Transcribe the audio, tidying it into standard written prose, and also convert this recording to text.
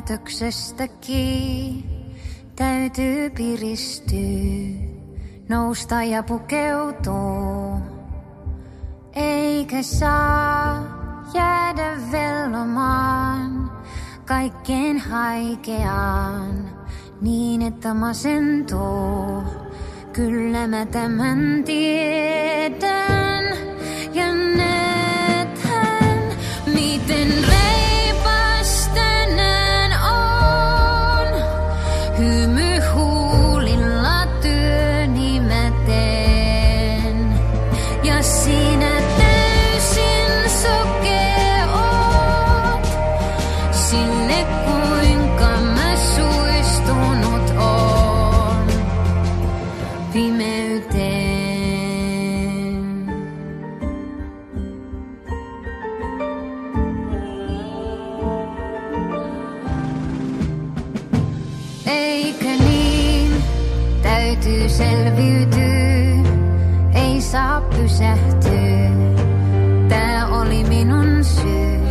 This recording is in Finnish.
Päätöksestäkin täytyy piristyä, nousta ja pukeutua, eikä saa jäädä vellomaan kaikkeen haikeaan niin, että masentuu. Kyllä mä tämän tiedän ja näethän, miten reipas tänään on. Hymy huulilla työni mä teen ja sinä täysin sokea oot sille, kuinka mä suistunut oon pimeyteen. Eikö niin, täytyy selviytyä, ei saa pysähtyä. Tää oli minun syy.